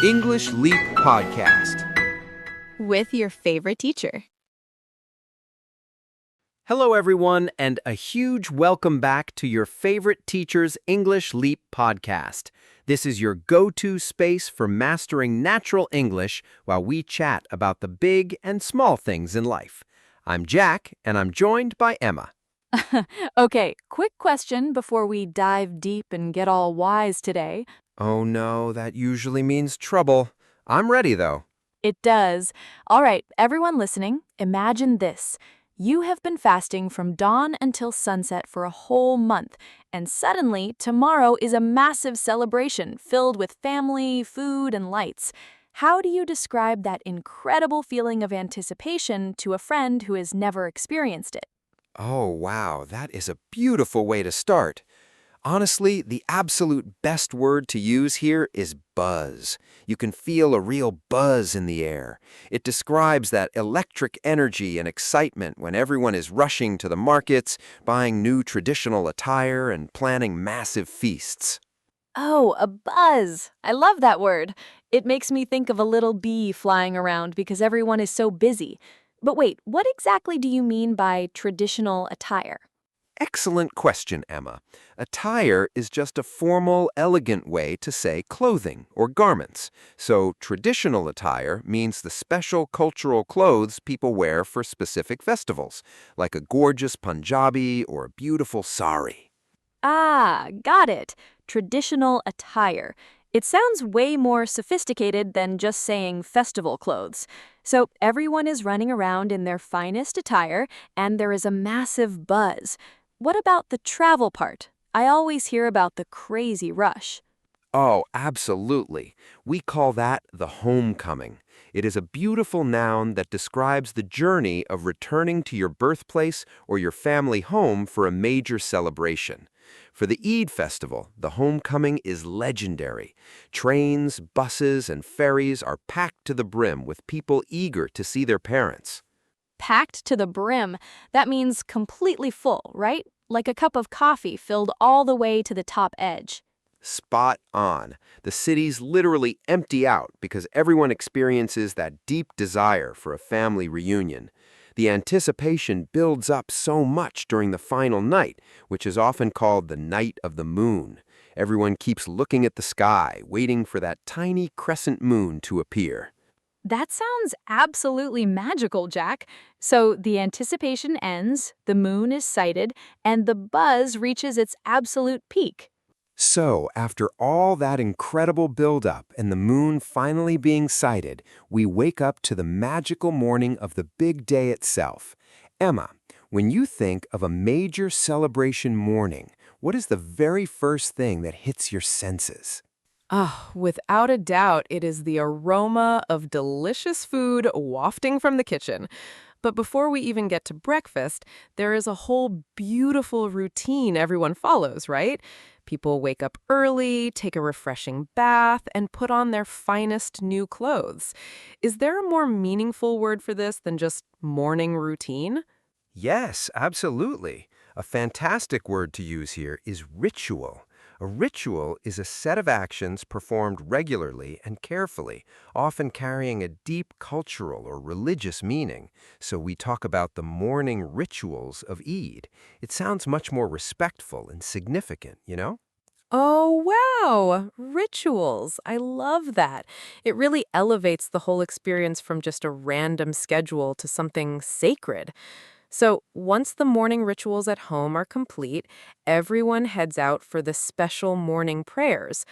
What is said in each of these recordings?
English Leap Podcast. With your favorite teacher. Hello, everyone, and a huge welcome back to your favorite teacher's English Leap Podcast. This is your go-to space for mastering natural English while we chat about the big and small things in life. I'm Jack, and I'm joined by Emma. Okay, quick question before we dive deep and get all wise today. Oh no, that usually means trouble. I'm ready, though. It does. All right, everyone listening, imagine this. You have been fasting from dawn until sunset for a whole month, and suddenly tomorrow is a massive celebration filled with family, food, and lights. How do you describe that incredible feeling of anticipation to a friend who has never experienced it? Oh, wow, that is a beautiful way to start. Honestly, the absolute best word to use here is buzz. You can feel a real buzz in the air. It describes that electric energy and excitement when everyone is rushing to the markets, buying new traditional attire, and planning massive feasts. Oh, a buzz. I love that word. It makes me think of a little bee flying around because everyone is so busy. But wait, what exactly do you mean by traditional attire? Excellent question, Emma. Attire is just a formal, elegant way to say clothing or garments. So traditional attire means the special cultural clothes people wear for specific festivals, like a gorgeous Punjabi or a beautiful sari. Ah, got it. Traditional attire. It sounds way more sophisticated than just saying festival clothes. So everyone is running around in their finest attire, and there is a massive buzz. What about the travel part? I always hear about the crazy rush. Oh, absolutely. We call that the homecoming. It is a beautiful noun that describes the journey of returning to your birthplace or your family home for a major celebration. For the Eid Festival, the homecoming is legendary. Trains, buses, and ferries are packed to the brim with people eager to see their parents. Packed to the brim. That means completely full, right? Like a cup of coffee filled all the way to the top edge. Spot on. The cities literally empty out because everyone experiences that deep desire for a family reunion. The anticipation builds up so much during the final night, which is often called the night of the moon. Everyone keeps looking at the sky, waiting for that tiny crescent moon to appear. That sounds absolutely magical, Jack. So the anticipation ends, the moon is sighted, and the buzz reaches its absolute peak. So, after all that incredible build-up and the moon finally being sighted, we wake up to the magical morning of the big day itself. Emma, when you think of a major celebration morning, what is the very first thing that hits your senses? Ah, without a doubt, it is the aroma of delicious food wafting from the kitchen. But before we even get to breakfast, there is a whole beautiful routine everyone follows, right? People wake up early, take a refreshing bath, and put on their finest new clothes. Is there a more meaningful word for this than just morning routine? Yes, absolutely. A fantastic word to use here is ritual. A ritual is a set of actions performed regularly and carefully, often carrying a deep cultural or religious meaning. So we talk about the morning rituals of Eid. It sounds much more respectful and significant, you know? Oh, wow. Rituals. I love that. It really elevates the whole experience from just a random schedule to something sacred. So, once the morning rituals at home are complete, everyone heads out for the special morning prayers.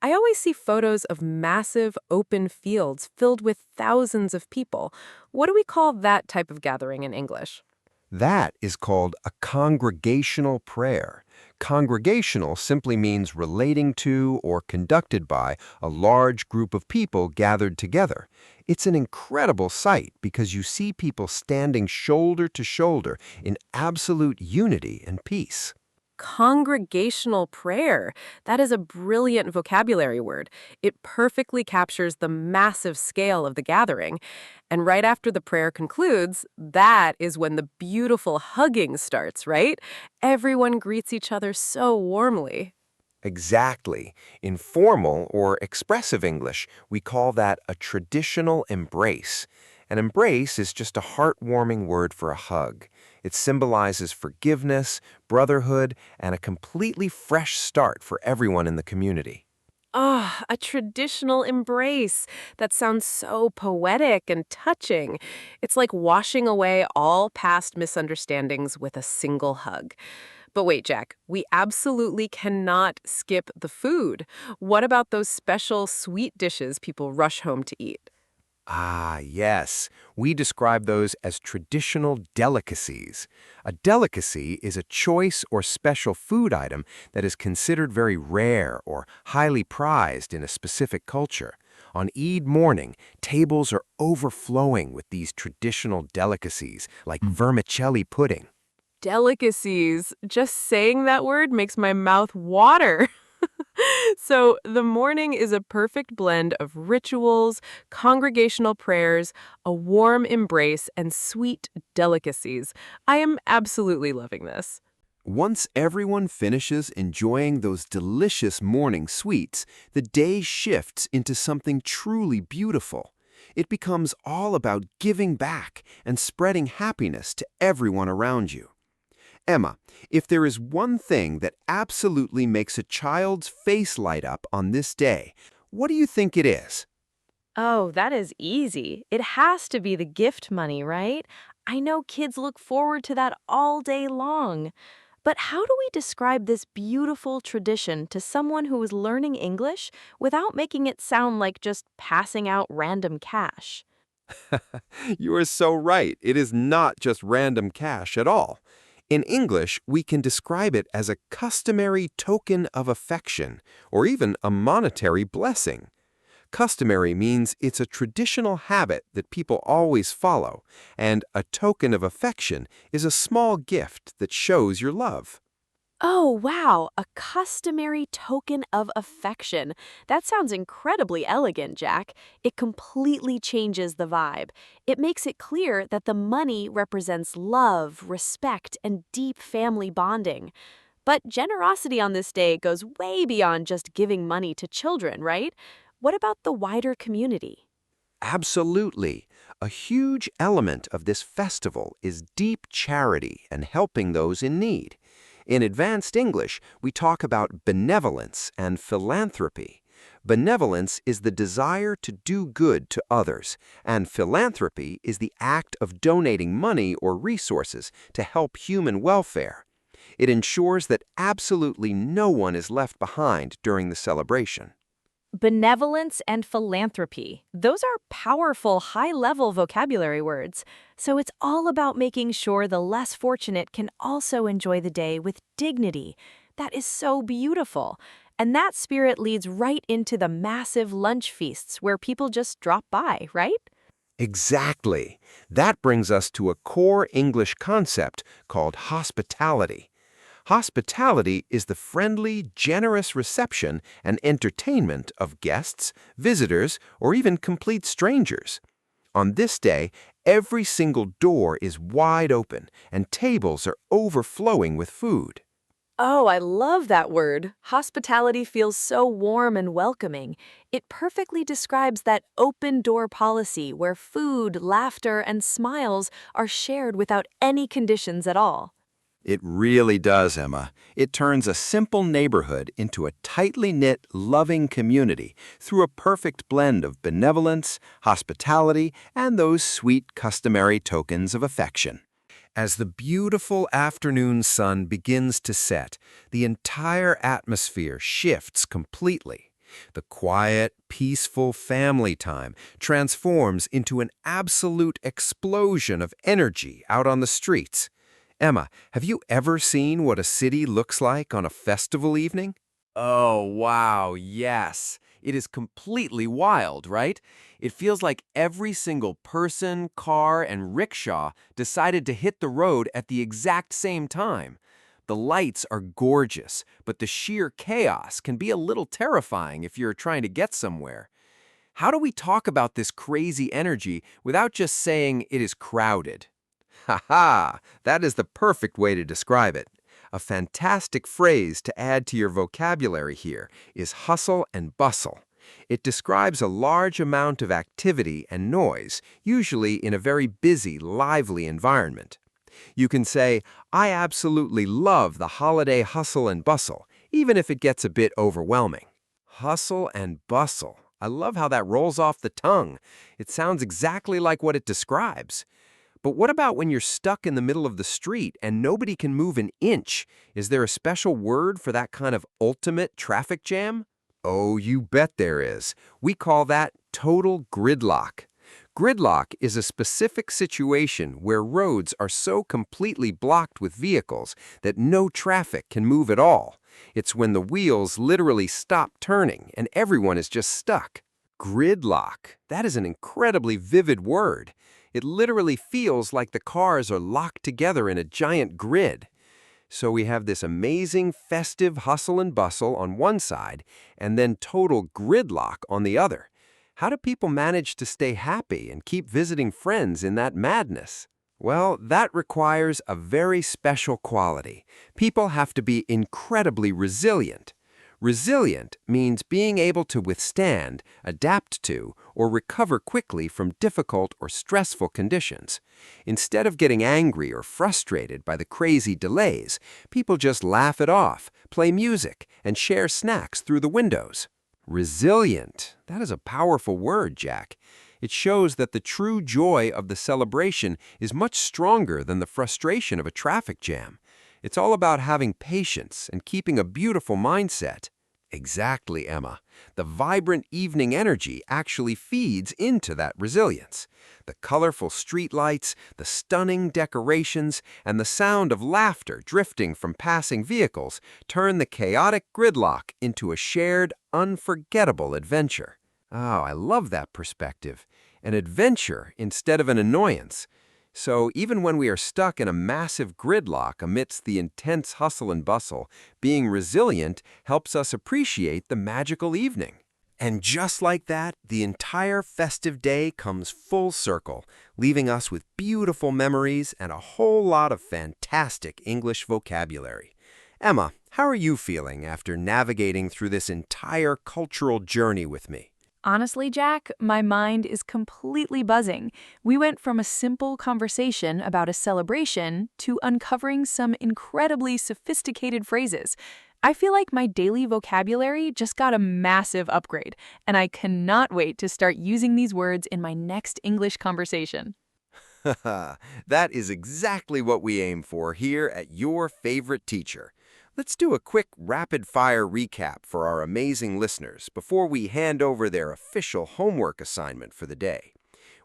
I always see photos of massive open fields filled with thousands of people. What do we call that type of gathering in English? That is called a congregational prayer. Congregational simply means relating to or conducted by a large group of people gathered together. It's an incredible sight because you see people standing shoulder to shoulder in absolute unity and peace. Congregational prayer. That is a brilliant vocabulary word. It perfectly captures the massive scale of the gathering. And right after the prayer concludes, that is when the beautiful hugging starts, right? Everyone greets each other so warmly. Exactly. In formal or expressive English, we call that a traditional embrace. An embrace is just a heartwarming word for a hug. It symbolizes forgiveness, brotherhood, and a completely fresh start for everyone in the community. Ah, a traditional embrace. That sounds so poetic and touching. It's like washing away all past misunderstandings with a single hug. But wait, Jack, we absolutely cannot skip the food. What about those special sweet dishes people rush home to eat? Ah, yes. We describe those as traditional delicacies. A delicacy is a choice or special food item that is considered very rare or highly prized in a specific culture. On Eid morning, tables are overflowing with these traditional delicacies, like vermicelli pudding. Delicacies. Just saying that word makes my mouth water. So, the morning is a perfect blend of rituals, congregational prayers, a warm embrace, and sweet delicacies. I am absolutely loving this. Once everyone finishes enjoying those delicious morning sweets, the day shifts into something truly beautiful. It becomes all about giving back and spreading happiness to everyone around you. Emma, if there is one thing that absolutely makes a child's face light up on this day, what do you think it is? Oh, that is easy. It has to be the gift money, right? I know kids look forward to that all day long. But how do we describe this beautiful tradition to someone who is learning English without making it sound like just passing out random cash? You are so right. It is not just random cash at all. In English, we can describe it as a customary token of affection, or even a monetary blessing. Customary means it's a traditional habit that people always follow, and a token of affection is a small gift that shows your love. Oh, wow, a customary token of affection. That sounds incredibly elegant, Jack. It completely changes the vibe. It makes it clear that the money represents love, respect, and deep family bonding. But generosity on this day goes way beyond just giving money to children, right? What about the wider community? Absolutely. A huge element of this festival is deep charity and helping those in need. In advanced English, we talk about benevolence and philanthropy. Benevolence is the desire to do good to others, and philanthropy is the act of donating money or resources to help human welfare. It ensures that absolutely no one is left behind during the celebration. Benevolence and philanthropy. Those are powerful, high level vocabulary words. So it's all about making sure the less fortunate can also enjoy the day with dignity. That is so beautiful. And that spirit leads right into the massive lunch feasts where people just drop by, right? Exactly. That brings us to a core English concept called hospitality. Hospitality is the friendly, generous reception and entertainment of guests, visitors, or even complete strangers. On this day, every single door is wide open and tables are overflowing with food. Oh, I love that word. Hospitality feels so warm and welcoming. It perfectly describes that open door policy where food, laughter, and smiles are shared without any conditions at all. It really does, Emma. It turns a simple neighborhood into a tightly knit, loving community through a perfect blend of benevolence, hospitality, and those sweet customary tokens of affection. As the beautiful afternoon sun begins to set, the entire atmosphere shifts completely. The quiet, peaceful family time transforms into an absolute explosion of energy out on the streets. Emma, have you ever seen what a city looks like on a festival evening? Oh, wow, yes. It is completely wild, right? It feels like every single person, car, and rickshaw decided to hit the road at the exact same time. The lights are gorgeous, but the sheer chaos can be a little terrifying if you're trying to get somewhere. How do we talk about this crazy energy without just saying it is crowded? Ha ha! That is the perfect way to describe it. A fantastic phrase to add to your vocabulary here is hustle and bustle. It describes a large amount of activity and noise, usually in a very busy, lively environment. You can say, I absolutely love the holiday hustle and bustle, even if it gets a bit overwhelming. Hustle and bustle. I love how that rolls off the tongue. It sounds exactly like what it describes. But what about when you're stuck in the middle of the street and nobody can move an inch? Is there a special word for that kind of ultimate traffic jam? Oh, you bet there is. We call that total gridlock. Gridlock is a specific situation where roads are so completely blocked with vehicles that no traffic can move at all. It's when the wheels literally stop turning and everyone is just stuck. Gridlock. That is an incredibly vivid word. It literally feels like the cars are locked together in a giant grid. So we have this amazing festive hustle and bustle on one side and then total gridlock on the other. How do people manage to stay happy and keep visiting friends in that madness? Well, that requires a very special quality. People have to be incredibly resilient. Resilient means being able to withstand, adapt to, or recover quickly from difficult or stressful conditions. Instead of getting angry or frustrated by the crazy delays, people just laugh it off, play music, and share snacks through the windows. Resilient. That is a powerful word, Jack. It shows that the true joy of the celebration is much stronger than the frustration of a traffic jam. It's all about having patience and keeping a beautiful mindset. Exactly, Emma. The vibrant evening energy actually feeds into that resilience. The colorful streetlights, the stunning decorations, and the sound of laughter drifting from passing vehicles turn the chaotic gridlock into a shared, unforgettable adventure. Oh, I love that perspective. An adventure instead of an annoyance. So even when we are stuck in a massive gridlock amidst the intense hustle and bustle, being resilient helps us appreciate the magical evening. And just like that, the entire festive day comes full circle, leaving us with beautiful memories and a whole lot of fantastic English vocabulary. Emma, how are you feeling after navigating through this entire cultural journey with me? Honestly, Jack, my mind is completely buzzing. We went from a simple conversation about a celebration to uncovering some incredibly sophisticated phrases. I feel like my daily vocabulary just got a massive upgrade, and I cannot wait to start using these words in my next English conversation. That is exactly what we aim for here at Your Favorite Teacher. Let's do a quick rapid-fire recap for our amazing listeners before we hand over their official homework assignment for the day.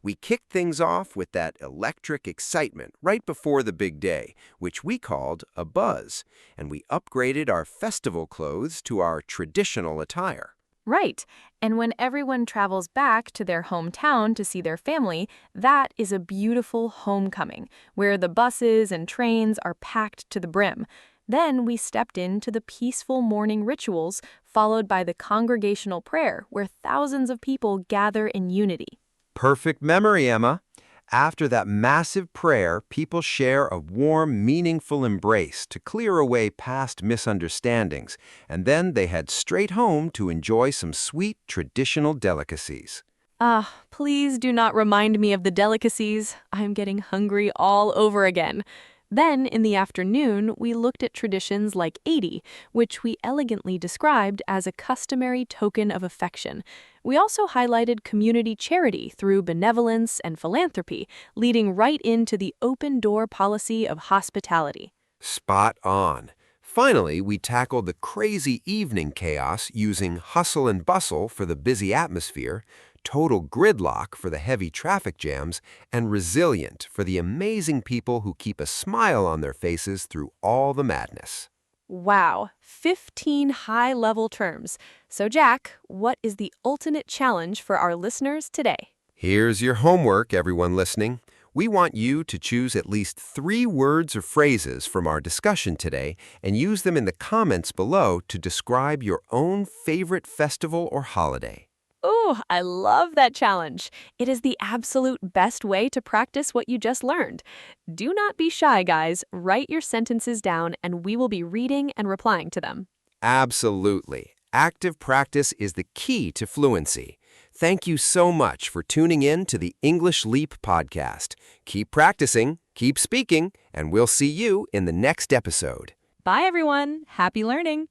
We kicked things off with that electric excitement right before the big day, which we called a buzz, and we upgraded our festival clothes to our traditional attire. Right. And when everyone travels back to their hometown to see their family, that is a beautiful homecoming, where the buses and trains are packed to the brim. Then we stepped into the peaceful morning rituals, followed by the congregational prayer, where thousands of people gather in unity. Perfect memory, Emma. After that massive prayer, people share a warm, meaningful embrace to clear away past misunderstandings, and then they head straight home to enjoy some sweet traditional delicacies. Ah, please do not remind me of the delicacies. I am getting hungry all over again. Then, in the afternoon, we looked at traditions like Eid, which we elegantly described as a customary token of affection. We also highlighted community charity through benevolence and philanthropy, leading right into the open-door policy of hospitality. Spot on. Finally, we tackled the crazy evening chaos using hustle and bustle for the busy atmosphere, total gridlock for the heavy traffic jams, and resilient for the amazing people who keep a smile on their faces through all the madness. Wow, 15 high-level terms. So, Jack, what is the ultimate challenge for our listeners today? Here's your homework, everyone listening. We want you to choose at least 3 words or phrases from our discussion today and use them in the comments below to describe your own favorite festival or holiday. Ooh, I love that challenge. It is the absolute best way to practice what you just learned. Do not be shy, guys. Write your sentences down, and we will be reading and replying to them. Absolutely. Active practice is the key to fluency. Thank you so much for tuning in to the English Leap podcast. Keep practicing, keep speaking, and we'll see you in the next episode. Bye, everyone. Happy learning.